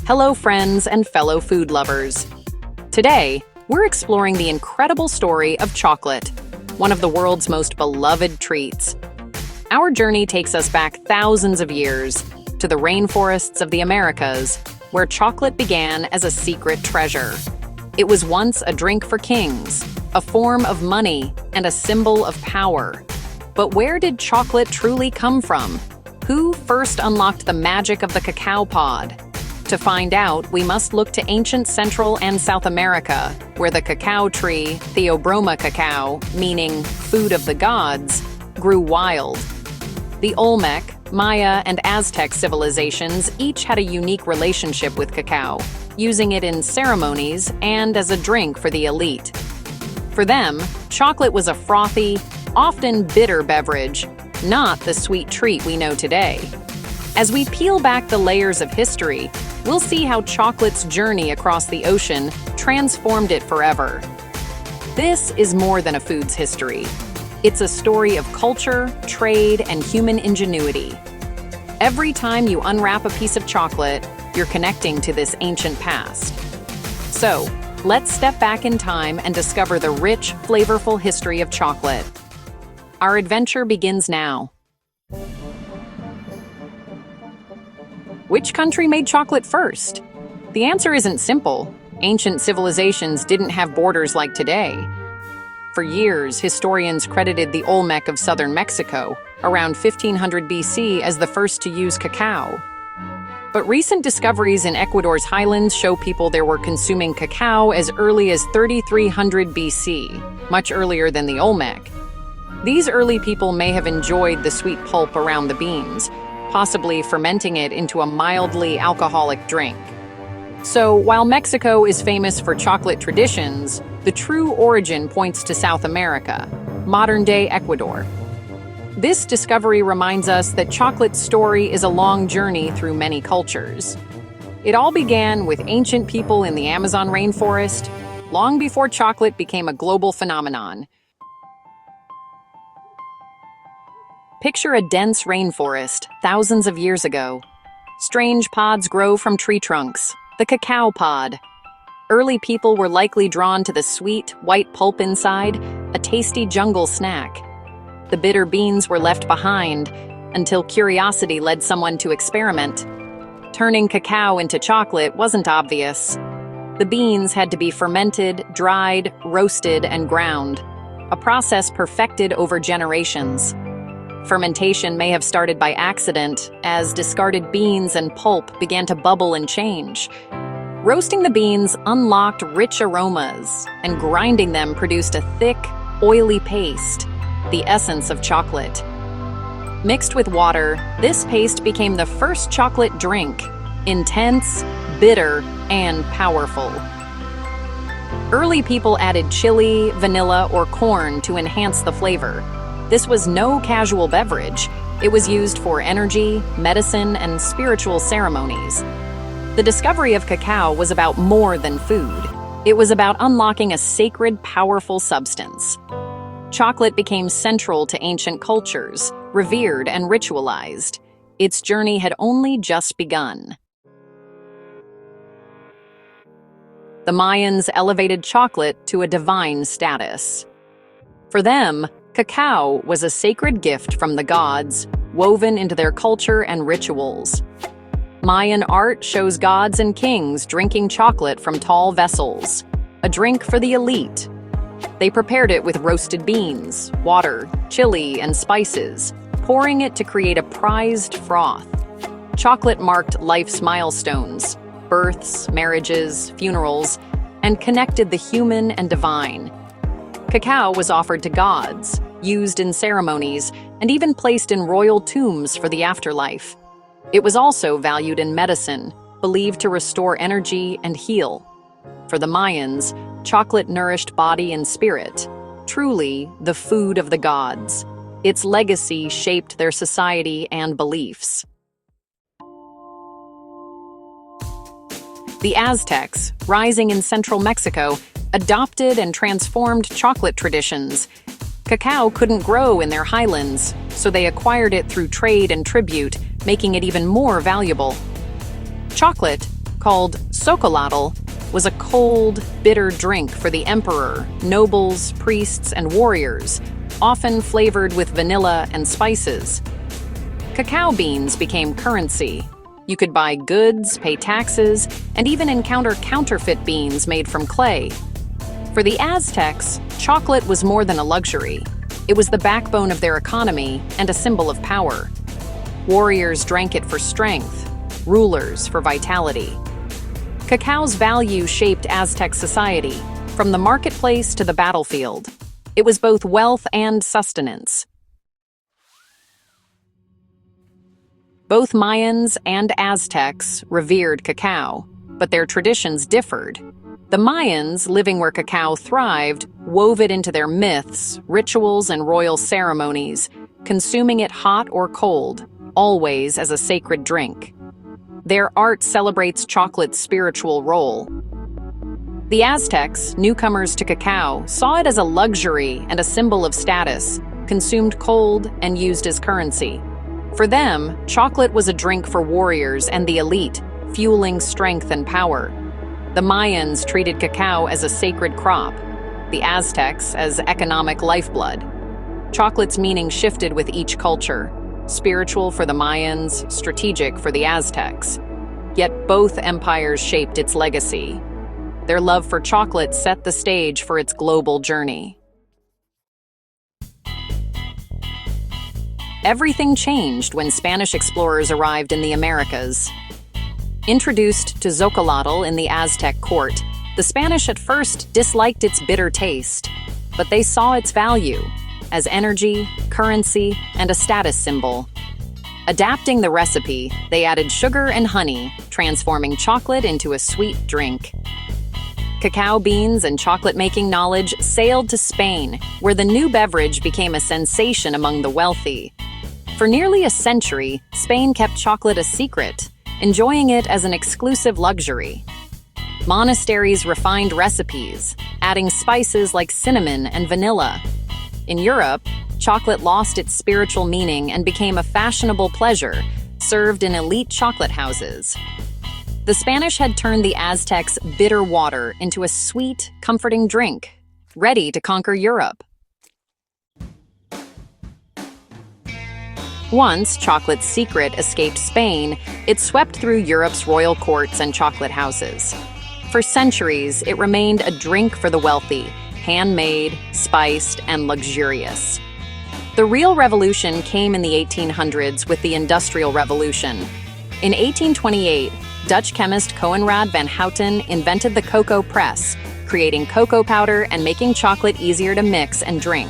Hello, friends and fellow food lovers. Today, we're exploring the incredible story of chocolate, one of the world's most beloved treats. Our journey takes us back thousands of years to the rainforests of the Americas, where chocolate began as a secret treasure. It was once a drink for kings, a form of money, and a symbol of power. But where did chocolate truly come from? Who first unlocked the magic of the cacao pod? To find out, we must look to ancient Central and South America, where the cacao tree, Theobroma cacao, meaning food of the gods, grew wild. The Olmec, Maya, and Aztec civilizations each had a unique relationship with cacao, using it in ceremonies and as a drink for the elite. For them, chocolate was a frothy, often bitter beverage, not the sweet treat we know today. As we peel back the layers of history, we'll see how chocolate's journey across the ocean transformed it forever. This is more than a food's history. It's a story of culture, trade, and human ingenuity. Every time you unwrap a piece of chocolate, you're connecting to this ancient past. So, let's step back in time and discover the rich, flavorful history of chocolate. Our adventure begins now. Which country made chocolate first? The answer isn't simple. Ancient civilizations didn't have borders like today. For years, historians credited the Olmec of southern Mexico, around 1500 BC, as the first to use cacao. But recent discoveries in Ecuador's highlands show people there were consuming cacao as early as 3300 BC, much earlier than the Olmec. These early people may have enjoyed the sweet pulp around the beans, possibly fermenting it into a mildly alcoholic drink. So, while Mexico is famous for chocolate traditions, the true origin points to South America, modern-day Ecuador. This discovery reminds us that chocolate's story is a long journey through many cultures. It all began with ancient people in the Amazon rainforest, long before chocolate became a global phenomenon. Picture a dense rainforest thousands of years ago. Strange pods grow from tree trunks, the cacao pod. Early people were likely drawn to the sweet, white pulp inside, a tasty jungle snack. The bitter beans were left behind until curiosity led someone to experiment. Turning cacao into chocolate wasn't obvious. The beans had to be fermented, dried, roasted, and ground, a process perfected over generations. Fermentation may have started by accident, as discarded beans and pulp began to bubble and change. Roasting the beans unlocked rich aromas, and grinding them produced a thick, oily paste, the essence of chocolate. Mixed with water, this paste became the first chocolate drink, intense, bitter, and powerful. Early people added chili, vanilla, or corn to enhance the flavor. This was no casual beverage. It was used for energy, medicine, and spiritual ceremonies. The discovery of cacao was about more than food. It was about unlocking a sacred, powerful substance. Chocolate became central to ancient cultures, revered and ritualized. Its journey had only just begun. The Mayans elevated chocolate to a divine status. For them, cacao was a sacred gift from the gods, woven into their culture and rituals. Mayan art shows gods and kings drinking chocolate from tall vessels, a drink for the elite. They prepared it with roasted beans, water, chili, and spices, pouring it to create a prized froth. Chocolate marked life's milestones, births, marriages, funerals, and connected the human and divine. Cacao was offered to gods, used in ceremonies, and even placed in royal tombs for the afterlife. It was also valued in medicine, believed to restore energy and heal. For the Mayans, chocolate nourished body and spirit, truly the food of the gods. Its legacy shaped their society and beliefs. The Aztecs, rising in central Mexico, adopted and transformed chocolate traditions. Cacao couldn't grow in their highlands, so they acquired it through trade and tribute, making it even more valuable. Chocolate, called socolotl, was a cold, bitter drink for the emperor, nobles, priests, and warriors, often flavored with vanilla and spices. Cacao beans became currency. You could buy goods, pay taxes, and even encounter counterfeit beans made from clay. For the Aztecs, chocolate was more than a luxury. It was the backbone of their economy and a symbol of power. Warriors drank it for strength, rulers for vitality. Cacao's value shaped Aztec society, from the marketplace to the battlefield. It was both wealth and sustenance. Both Mayans and Aztecs revered cacao, but their traditions differed. The Mayans, living where cacao thrived, wove it into their myths, rituals, and royal ceremonies, consuming it hot or cold, always as a sacred drink. Their art celebrates chocolate's spiritual role. The Aztecs, newcomers to cacao, saw it as a luxury and a symbol of status, consumed cold and used as currency. For them, chocolate was a drink for warriors and the elite, fueling strength and power. The Mayans treated cacao as a sacred crop, the Aztecs as economic lifeblood. Chocolate's meaning shifted with each culture, spiritual for the Mayans, strategic for the Aztecs. Yet both empires shaped its legacy. Their love for chocolate set the stage for its global journey. Everything changed when Spanish explorers arrived in the Americas. Introduced to xocolotl in the Aztec court, the Spanish at first disliked its bitter taste, but they saw its value as energy, currency, and a status symbol. Adapting the recipe, they added sugar and honey, transforming chocolate into a sweet drink. Cacao beans and chocolate-making knowledge sailed to Spain, where the new beverage became a sensation among the wealthy. For nearly a century, Spain kept chocolate a secret, enjoying it as an exclusive luxury. Monasteries refined recipes, adding spices like cinnamon and vanilla. In Europe, chocolate lost its spiritual meaning and became a fashionable pleasure, served in elite chocolate houses. The Spanish had turned the Aztecs' bitter water into a sweet, comforting drink, ready to conquer Europe. Once chocolate's secret escaped Spain, it swept through Europe's royal courts and chocolate houses. For centuries, it remained a drink for the wealthy, handmade, spiced, and luxurious. The real revolution came in the 1800s with the Industrial Revolution. In 1828, Dutch chemist Coenraad van Houten invented the cocoa press, creating cocoa powder and making chocolate easier to mix and drink.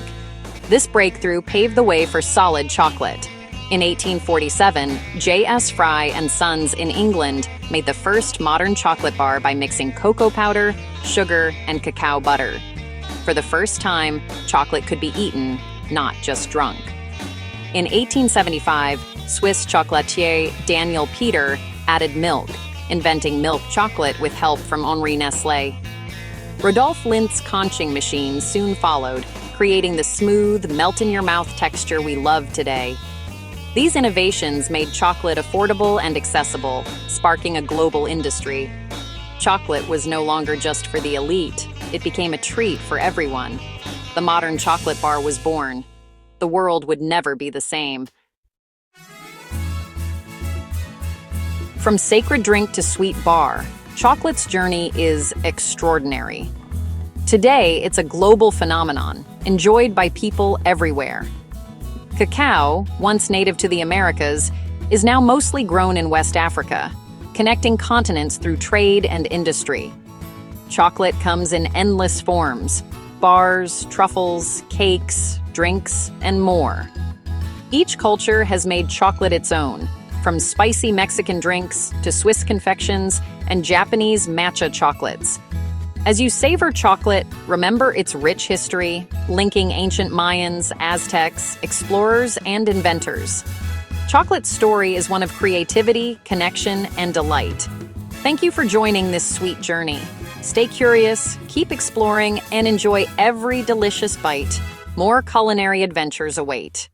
This breakthrough paved the way for solid chocolate. In 1847, J.S. Fry and Sons in England made the first modern chocolate bar by mixing cocoa powder, sugar, and cacao butter. For the first time, chocolate could be eaten, not just drunk. In 1875, Swiss chocolatier Daniel Peter added milk, inventing milk chocolate with help from Henri Nestlé. Rodolphe Lindt's conching machine soon followed, creating the smooth, melt-in-your-mouth texture we love today. These innovations made chocolate affordable and accessible, sparking a global industry. Chocolate was no longer just for the elite. It became a treat for everyone. The modern chocolate bar was born. The world would never be the same. From sacred drink to sweet bar, chocolate's journey is extraordinary. Today, it's a global phenomenon, enjoyed by people everywhere. Cacao, once native to the Americas, is now mostly grown in West Africa, connecting continents through trade and industry. Chocolate comes in endless forms: bars, truffles, cakes, drinks, and more. Each culture has made chocolate its own, from spicy Mexican drinks to Swiss confections and Japanese matcha chocolates. As you savor chocolate, remember its rich history, linking ancient Mayans, Aztecs, explorers, and inventors. Chocolate's story is one of creativity, connection, and delight. Thank you for joining this sweet journey. Stay curious, keep exploring, and enjoy every delicious bite. More culinary adventures await.